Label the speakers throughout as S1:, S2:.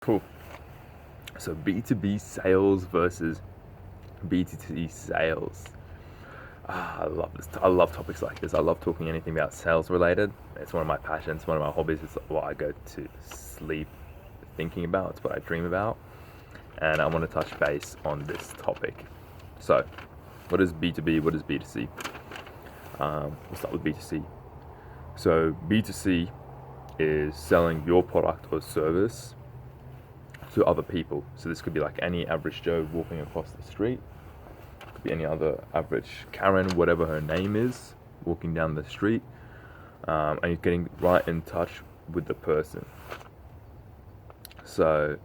S1: Cool. So B2B sales versus B2C sales. I love this. I love topics like this. I love talking anything about sales related. It's one of my passions, one of my hobbies. It's what I go to sleep thinking about. It's what I dream about. And I want to touch base on this topic. So, what is B2B? What is B2C? We'll start with B2C. So, B2C is selling your product or service to other people. So this could be like any average Joe walking across the street. It could be any other average Karen, whatever her name is, walking down the street, and you're getting right in touch with the person. So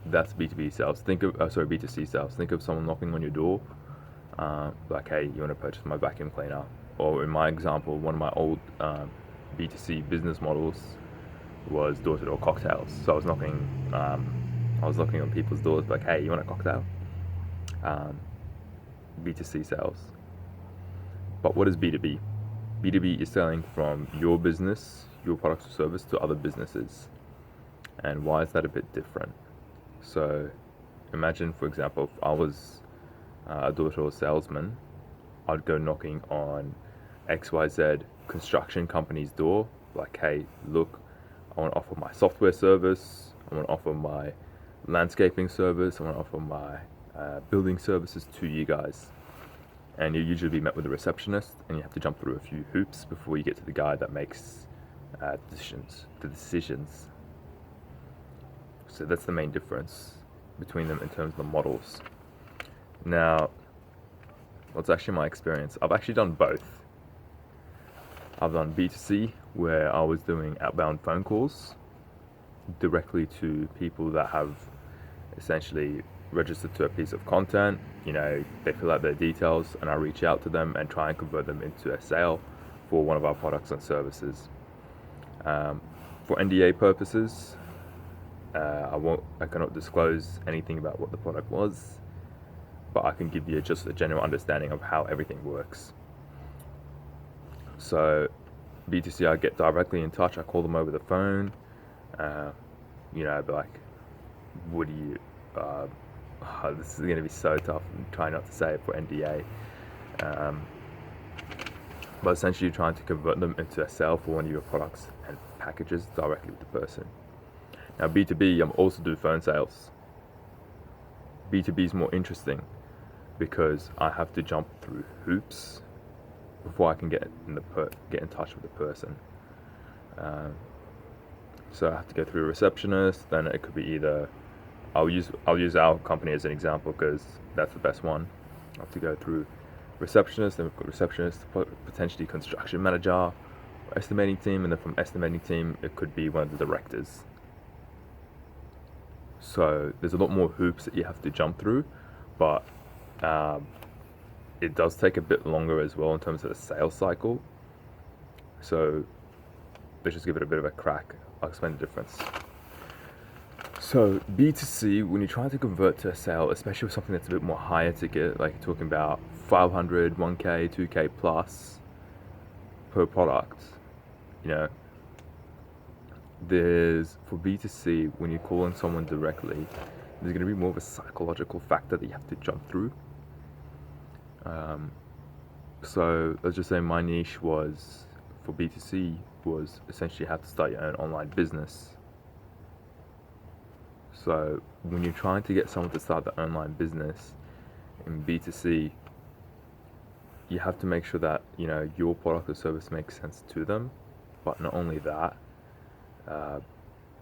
S1: that's B2B sales. B2C sales. Think of someone knocking on your door, like, hey, you want to purchase my vacuum cleaner? Or in my example, one of my old B2C business models was door-to-door cocktails. So I was knocking on people's doors, like, hey, you want a cocktail? B2C sales. But what is B2B? B2B is selling from your business, your product or service, to other businesses. And why is that a bit different? So imagine, for example, if I was a door-to-door salesman, I'd go knocking on XYZ construction company's door, like, hey, look, I want to offer my software service, I want to offer my landscaping service, I want to offer my building services to you guys. And you usually be met with a receptionist, and you have to jump through a few hoops before you get to the guy that makes decisions. So that's the main difference between them in terms of the models. Now, what's actually my experience? I've actually done both. I've done B2C, where I was doing outbound phone calls directly to people that have essentially registered to a piece of content. They fill out their details, and I reach out to them and try and convert them into a sale for one of our products and services. For NDA purposes, I cannot disclose anything about what the product was, but I can give you just a general understanding of how everything works. So B2C, I get directly in touch. I call them over the phone. I'd be like, what do you, this is going to be so tough. I'm trying not to say it for NDA. But essentially you're trying to convert them into a sale for one of your products and packages directly with the person. Now B2B, I'm also do phone sales. B2B is more interesting because I have to jump through hoops before I can get in touch with the person. So I have to go through a receptionist. Then it could be either I'll use our company as an example because that's the best one. I have to go through receptionist, then we've got receptionist, potentially construction manager, estimating team, and then from estimating team it could be one of the directors. So there's a lot more hoops that you have to jump through, but it does take a bit longer as well in terms of the sales cycle. So let's just give it a bit of a crack. I'll explain the difference. So B2C, when you try to convert to a sale, especially with something that's a bit more higher ticket, like you're talking about 500, 1K, 2K plus per product, there's, for B2C, when you're calling someone directly, there's going to be more of a psychological factor that you have to jump through. So let's just say my niche was, for B2C, was essentially how to start your own online business. So when you're trying to get someone to start their online business in B2C, you have to make sure that your product or service makes sense to them. But not only that,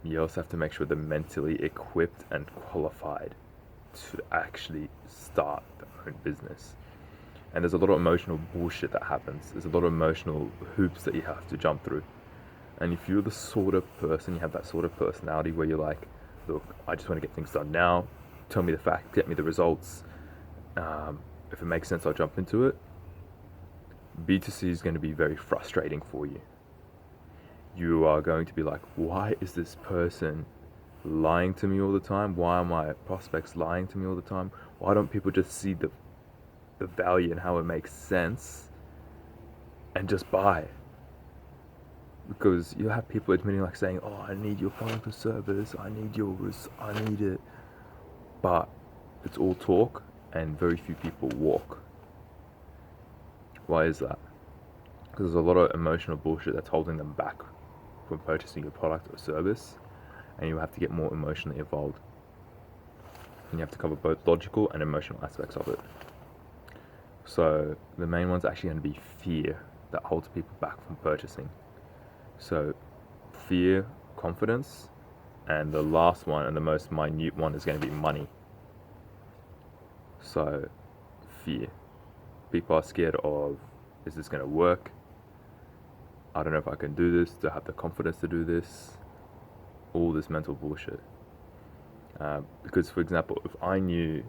S1: you also have to make sure they're mentally equipped and qualified to actually start their own business. And there's a lot of emotional bullshit that happens. There's a lot of emotional hoops that you have to jump through. And if you're the sort of person, you have that sort of personality where you're like, look, I just want to get things done now. Tell me the facts, get me the results. If it makes sense, I'll jump into it. B2C is going to be very frustrating for you. You are going to be like, why is this person lying to me all the time? Why are my prospects lying to me all the time? Why don't people just see the value and how it makes sense and just buy? because you have people admitting, like saying, oh, I need your product or service, I need yours, I need it. But it's all talk and very few people walk. Why is that? Because there's a lot of emotional bullshit that's holding them back from purchasing your product or service, and you have to get more emotionally involved. And you have to cover both logical and emotional aspects of it. So the main one's actually going to be fear that holds people back from purchasing. So fear, confidence, and the last one and the most minute one is going to be money. So fear. People are scared of, is this going to work? I don't know if I can do this. Do I have the confidence to do this? All this mental bullshit. Because, for example, if I knew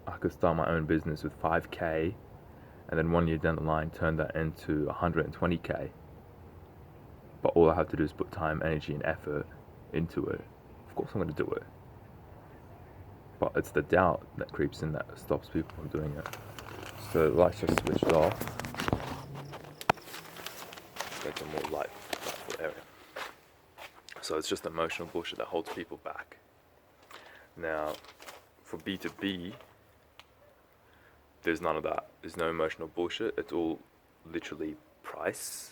S1: I could start my own business with 5K and then 1 year down the line turn that into 120K, but all I have to do is put time, energy, and effort into it, of course I'm going to do it. But it's the doubt that creeps in that stops people from doing it. So the lights just switched off. Make a more lightful area. So it's just emotional bullshit that holds people back. Now, for B2B, there's none of that. There's no emotional bullshit. It's all literally price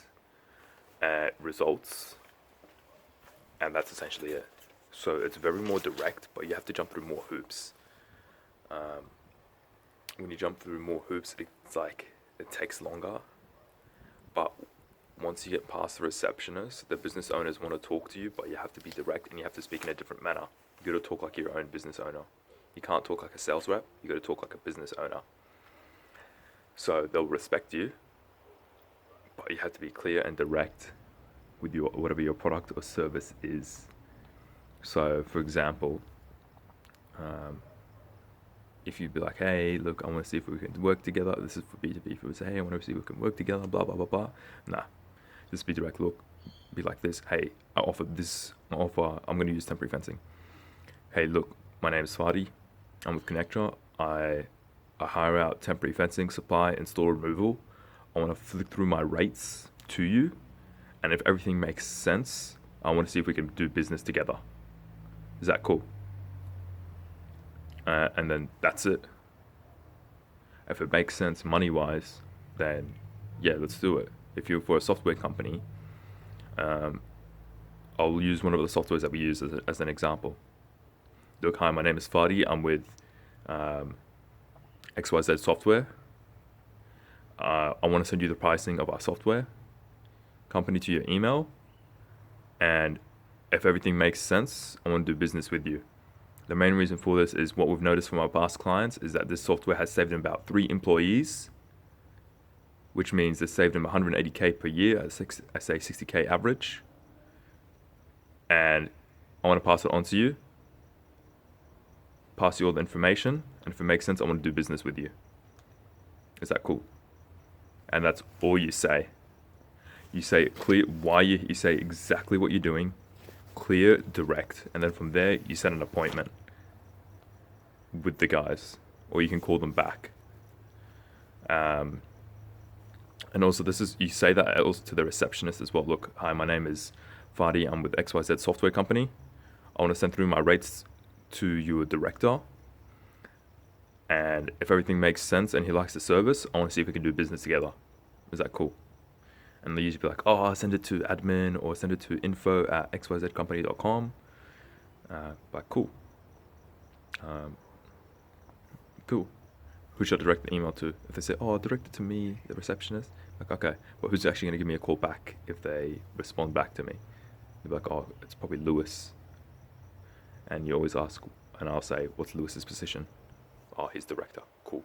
S1: and results, and that's essentially it. So it's very more direct, but you have to jump through more hoops. When you jump through more hoops, it's like it takes longer. But once you get past the receptionist, the business owners want to talk to you, but you have to be direct and you have to speak in a different manner. You got to talk like your own business owner. You can't talk like a sales rep. You got to talk like a business owner. So they'll respect you, but you have to be clear and direct with your whatever your product or service is. So, for example, if you'd be like, hey, look, I want to see if we can work together. This is for B2B. If we say, hey, I want to see if we can work together, blah, blah, blah, blah. Nah, just be direct. Look, be like this. Hey, I'm going to use temporary fencing. Hey, look, my name is Fadi. I'm with Connectra. I hire out temporary fencing, supply, install, removal. I want to flick through my rates to you. And if everything makes sense, I want to see if we can do business together. Is that cool? And then that's it. If it makes sense money-wise, then yeah, let's do it. If you're for a software company, I'll use one of the softwares that we use as an example. Look, hi, my name is Fadi. I'm with XYZ software. I want to send you the pricing of our software company to your email. And if everything makes sense, I want to do business with you. The main reason for this is what we've noticed from our past clients is that this software has saved them about 3 employees, which means they saved them 180K per year, I say 60K average. And I want to pass it on to you, pass you all the information, and if it makes sense, I want to do business with you. Is that cool? And that's all you say. You say clear why you say exactly what you're doing, clear, direct, and then from there you set an appointment with the guys, or you can call them back. And also you say that also to the receptionist as well. Look, hi, my name is Fadi. I'm with XYZ software company. I want to send through my rates to your director. And if everything makes sense and he likes the service, I want to see if we can do business together. Is that cool? And they usually be like, oh, I'll send it to admin or send it to info@xyzcompany.com. But cool. Cool. Who should I direct the email to? If they say, oh, direct it to me, the receptionist. Like, okay, but who's actually going to give me a call back if they respond back to me? They'll be like, oh, it's probably Lewis. And you always ask, and I'll say, what's Lewis's position? Oh, he's director. Cool.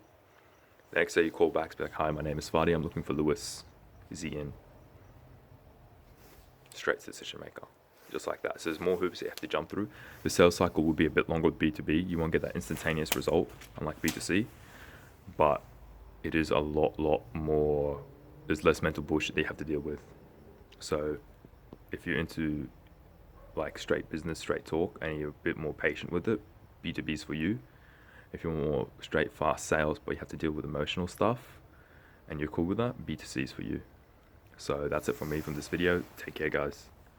S1: The next day you call back, be like, hi, my name is Fadi. I'm looking for Lewis. Is he in? Straight decision maker. Just like that. So there's more hoops you have to jump through. The sales cycle will be a bit longer with B2B. You won't get that instantaneous result, unlike B2C. But it is a lot more. There's less mental bullshit that you have to deal with. So if you're into like straight business, straight talk, and you're a bit more patient with it, B2B is for you. If you're more straight, fast sales, but you have to deal with emotional stuff, and you're cool with that, B2C is for you. So that's it from me from this video. Take care, guys.